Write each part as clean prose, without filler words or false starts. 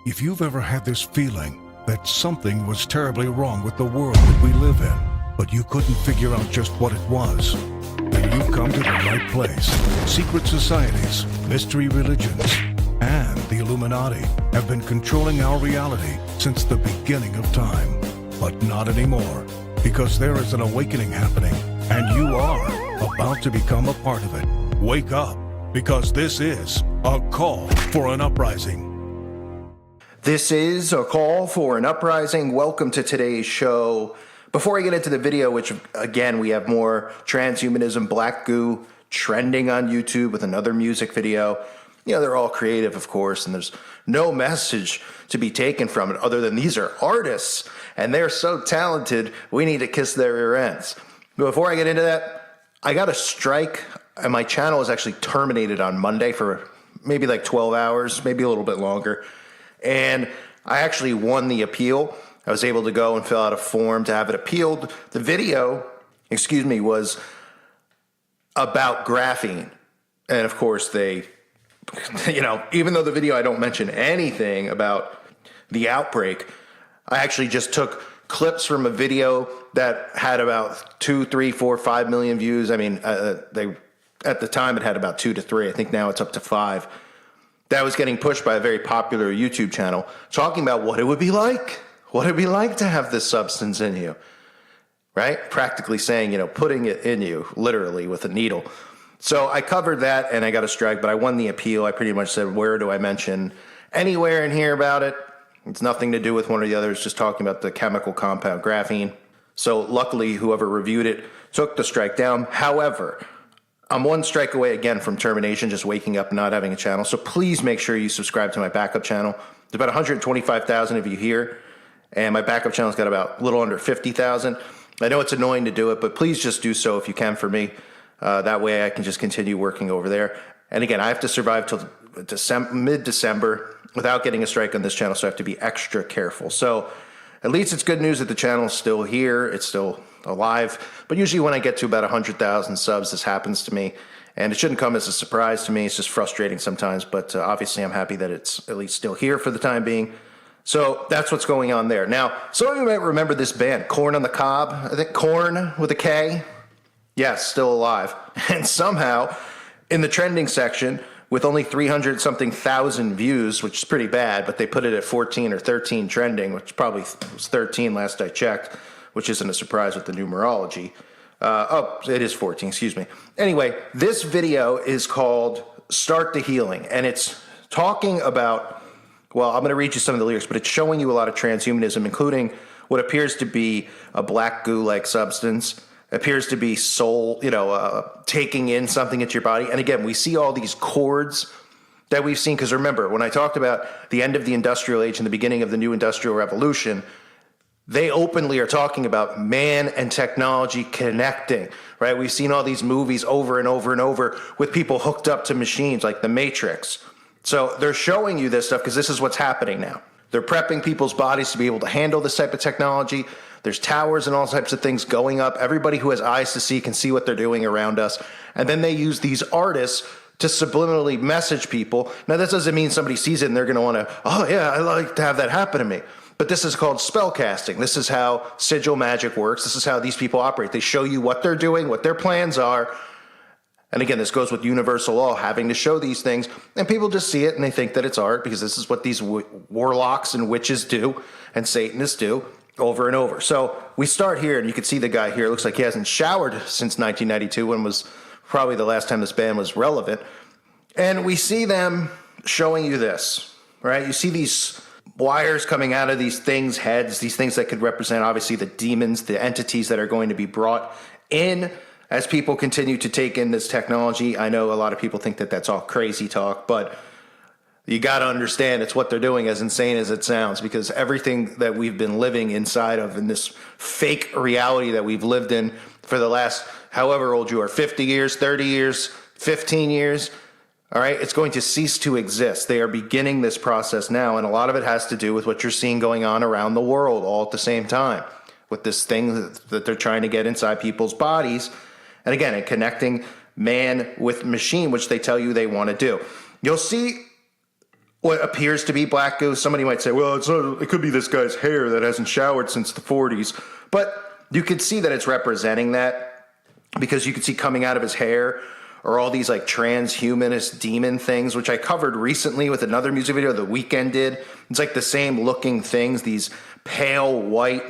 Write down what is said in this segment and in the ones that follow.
If you've ever had this feeling that something was terribly wrong with the world that we live in, but you couldn't figure out just what it was, then you've come to the right place. Secret societies, mystery religions, and the Illuminati have been controlling our reality since the beginning of time. But not anymore, because there is an awakening happening, and you are about to become a part of it. Wake up, because this is a call for an uprising. This is a call for an uprising. Welcome to today's show. Before I get into the video, which again, we have more transhumanism, black goo trending on YouTube with another music video. You know, they're all creative, of course, and there's no message to be taken from it other than these are artists and they're so talented, we need to kiss their rear ends. But before I get into that, I got a strike and my channel was actually terminated on Monday for maybe like 12 hours, maybe a little bit longer. And I actually won the appeal. I was able to go and fill out a form to have it appealed. The video, was about graphene. And of course they, even though the video I don't mention anything about the outbreak, I actually just took clips from a video that had about 2, 3, 4, 5 million views. I mean, at the time it had about 2 to 3. I think now it's up to 5. That was getting pushed by a very popular YouTube channel talking about what it would be like. What it'd be like to have this substance in you, right? Practically saying, putting it in you, literally with a needle. So I covered that and I got a strike, but I won the appeal. I pretty much said, where do I mention anywhere in here about it? It's nothing to do with one or the other. It's just talking about the chemical compound graphene. So luckily, whoever reviewed it took the strike down. However, I'm one strike away again from termination, just waking up and not having a channel. So please make sure you subscribe to my backup channel. There's about 125,000 of you here, and my backup channel's got about a little under 50,000. I know it's annoying to do it, but please just do so if you can for me. That way I can just continue working over there. And again, I have to survive till mid-December without getting a strike on this channel, so I have to be extra careful. So at least it's good news that the channel's still here. It's still alive. But usually when I get to about 100,000 subs, this happens to me. And it shouldn't come as a surprise to me. It's just frustrating sometimes. But obviously I'm happy that it's at least still here for the time being. So that's what's going on there. Now, some of you might remember this band, Korn on the Cob. I think Korn with a K. Yes, still alive. And somehow, in the trending section, with only 300-something thousand views, which is pretty bad, but they put it at 14 or 13 trending, which probably was 13 last I checked, which isn't a surprise with the numerology. It is 14, excuse me. Anyway, this video is called Start the Healing, and it's talking about, well, I'm going to read you some of the lyrics, but it's showing you a lot of transhumanism, including what appears to be a black goo-like substance, appears to be soul, taking in something into your body. And again, we see all these cords that we've seen, because remember, when I talked about the end of the industrial age and the beginning of the new industrial revolution, they openly are talking about man and technology connecting, right? We've seen all these movies over and over and over with people hooked up to machines like the Matrix. So they're showing you this stuff because this is what's happening now. They're prepping people's bodies to be able to handle this type of technology. There's towers and all types of things going up. Everybody who has eyes to see can see what they're doing around us. And then they use these artists to subliminally message people. Now, this doesn't mean somebody sees it and they're going to want to, oh, yeah, I like to have that happen to me. But this is called spell casting. This is how sigil magic works. This is how these people operate. They show you what they're doing, what their plans are. And again, this goes with universal law, having to show these things. And people just see it and they think that it's art because this is what these warlocks and witches do and Satanists do over and over. So we start here, and you can see the guy here. It looks like he hasn't showered since 1992, when was probably the last time this band was relevant. And we see them showing you this, right? You see these wires coming out of these things' heads, these things that could represent, obviously, the demons, the entities that are going to be brought in as people continue to take in this technology. I know a lot of people think that that's all crazy talk, but you got to understand it's what they're doing, as insane as it sounds, because everything that we've been living inside of in this fake reality that we've lived in for the last, however old you are, 50 years, 30 years, 15 years, all right, it's going to cease to exist. They are beginning this process now, and a lot of it has to do with what you're seeing going on around the world all at the same time with this thing that they're trying to get inside people's bodies. And again, and connecting man with machine, which they tell you they want to do. You'll see what appears to be black goo. Somebody might say, well, it could be this guy's hair that hasn't showered since the 40s. But you could see that it's representing that, because you could see coming out of his hair are all these like transhumanist demon things, which I covered recently with another music video The Weeknd did. It's like the same looking things, these pale white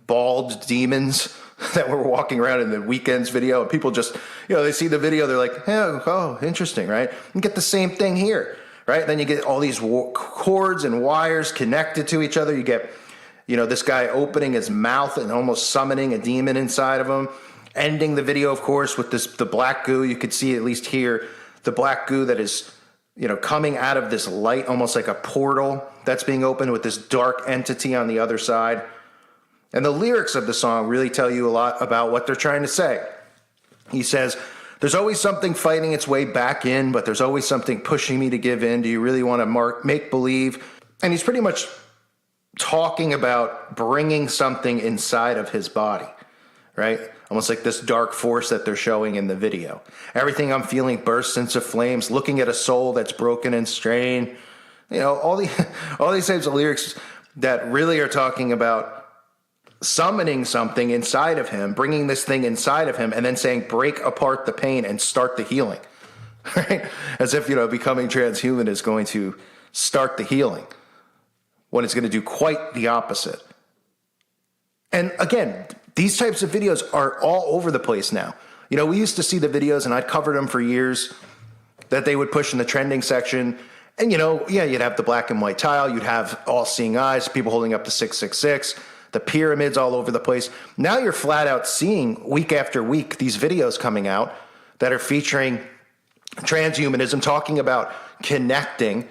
bald demons that were walking around in The Weeknd's video. And people just, they see the video, they're like, oh, interesting, right? You get the same thing here, right? Then you get all these cords and wires connected to each other. You get, this guy opening his mouth and almost summoning a demon inside of him. Ending the video, of course, with the black goo. You could see, at least here, the black goo that is, coming out of this light, almost like a portal that's being opened with this dark entity on the other side. And the lyrics of the song really tell you a lot about what they're trying to say. He says, there's always something fighting its way back in, but there's always something pushing me to give in. Do you really want to make believe? And he's pretty much talking about bringing something inside of his body, right? Almost like this dark force that they're showing in the video. Everything I'm feeling bursts into flames, looking at a soul that's broken and strained. All these types of lyrics that really are talking about summoning something inside of him, bringing this thing inside of him, and then saying, break apart the pain and start the healing, right? As if, becoming transhuman is going to start the healing, when it's going to do quite the opposite. And again, these types of videos are all over the place now. We used to see the videos, and I'd covered them for years, that they would push in the trending section. And, you'd have the black and white tile. You'd have all-seeing eyes, people holding up the 666, the pyramids all over the place. Now you're flat out seeing, week after week, these videos coming out that are featuring transhumanism, talking about connecting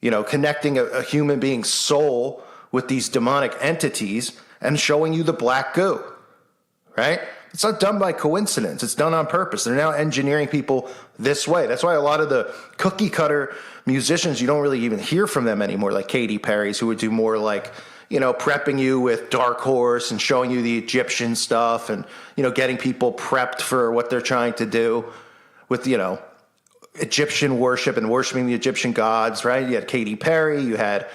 a human being's soul with these demonic entities, and showing you the black goo, right? It's not done by coincidence. It's done on purpose. They're now engineering people this way. That's why a lot of the cookie cutter musicians, you don't really even hear from them anymore, like Katy Perry's, who would do more like, prepping you with Dark Horse and showing you the Egyptian stuff and, getting people prepped for what they're trying to do with, Egyptian worship and worshiping the Egyptian gods, right? You had Katy Perry, you had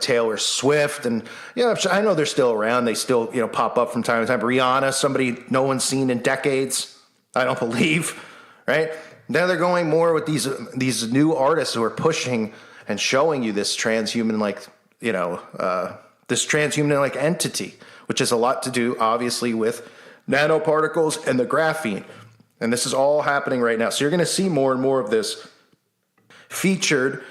Taylor Swift, and I know they're still around. They still pop up from time to time. Rihanna, somebody no one's seen in decades, I don't believe, right? Now they're going more with these new artists who are pushing and showing you this transhuman like entity, which has a lot to do obviously with nanoparticles and the graphene. And this is all happening right now. So you're going to see more and more of this featured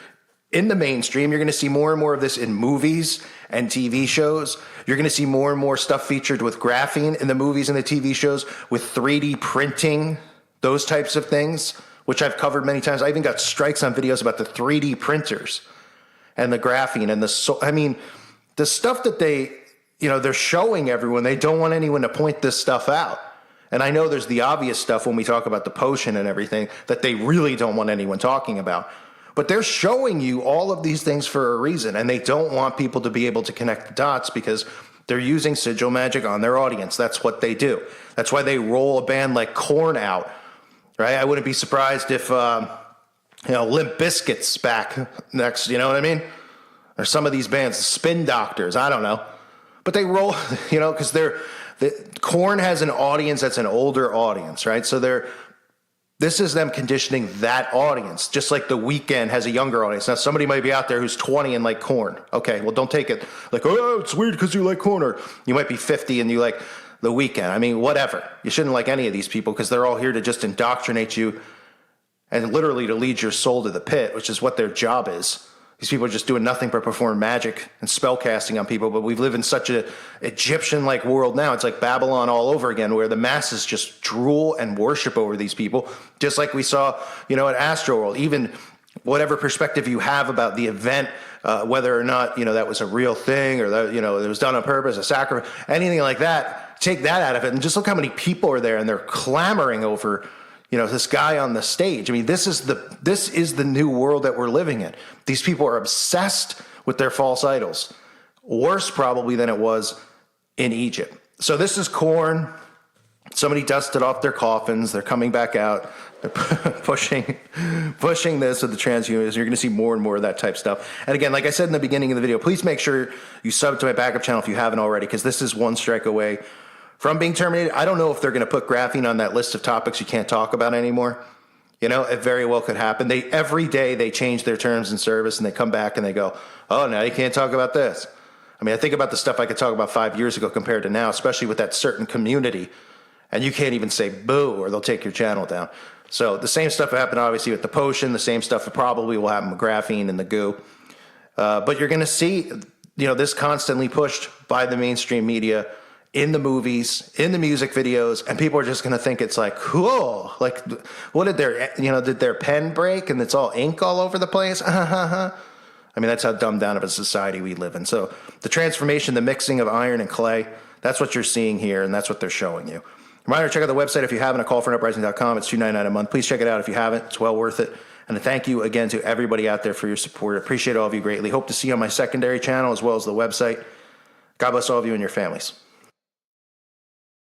in the mainstream. You're going to see more and more of this in movies and TV shows. You're going to see more and more stuff featured with graphene in the movies and the TV shows, with 3D printing, those types of things, which I've covered many times. I even got strikes on videos about the 3D printers and the graphene and the stuff that they're showing everyone. They don't want anyone to point this stuff out. And I know there's the obvious stuff when we talk about the potion and everything that they really don't want anyone talking about. But they're showing you all of these things for a reason, and they don't want people to be able to connect the dots because they're using sigil magic on their audience. That's what they do. That's why they roll a band like Korn out, right? I wouldn't be surprised if, Limp Bizkit's back next, you know what I mean? Or some of these bands, the Spin Doctors, I don't know. But they roll, because Korn has an audience that's an older audience, right? So this is them conditioning that audience, just like The Weeknd has a younger audience. Now, somebody might be out there who's 20 and like Korn. Okay, well, don't take it like, oh, it's weird because you like Korn. Or you might be 50 and you like The Weeknd. I mean, whatever. You shouldn't like any of these people because they're all here to just indoctrinate you and literally to lead your soul to the pit, which is what their job is. These people are just doing nothing but perform magic and spell casting on people. But we live in such a Egyptian-like world now. It's like Babylon all over again, where the masses just drool and worship over these people, just like we saw, at Astroworld. Even whatever perspective you have about the event, whether or not, that was a real thing or that, it was done on purpose, a sacrifice, anything like that, take that out of it. And just look how many people are there and they're clamoring over this guy on the stage. I mean, this is the new world that we're living in. These people are obsessed with their false idols, worse probably than it was in Egypt. So this is Korn. Somebody dusted off their coffins. They're coming back out. They're pushing this with the transhumanism. You're going to see more and more of that type stuff. And again, like I said in the beginning of the video, please make sure you sub to my backup channel if you haven't already, because this is one strike away from being terminated. I don't know if they're going to put graphene on that list of topics you can't talk about anymore. You know, it very well could happen. Every day they change their terms and service, and they come back and they go, oh, now you can't talk about this. I mean, I think about the stuff I could talk about 5 years ago compared to now, especially with that certain community. And you can't even say boo, or they'll take your channel down. So the same stuff happened, obviously, with the potion. The same stuff probably will happen with graphene and the goo. But you're going to see, this constantly pushed by the mainstream media in the movies, in the music videos, and people are just going to think it's like, cool. Like, what did their pen break and it's all ink all over the place? I mean, that's how dumbed down of a society we live in. So the transformation, the mixing of iron and clay, that's what you're seeing here, and that's what they're showing you. Reminder, check out the website if you haven't, callforanuprising.com. It's $2.99 a month. Please check it out if you haven't. It's well worth it. And thank you again to everybody out there for your support. I appreciate all of you greatly. Hope to see you on my secondary channel as well as the website. God bless all of you and your families.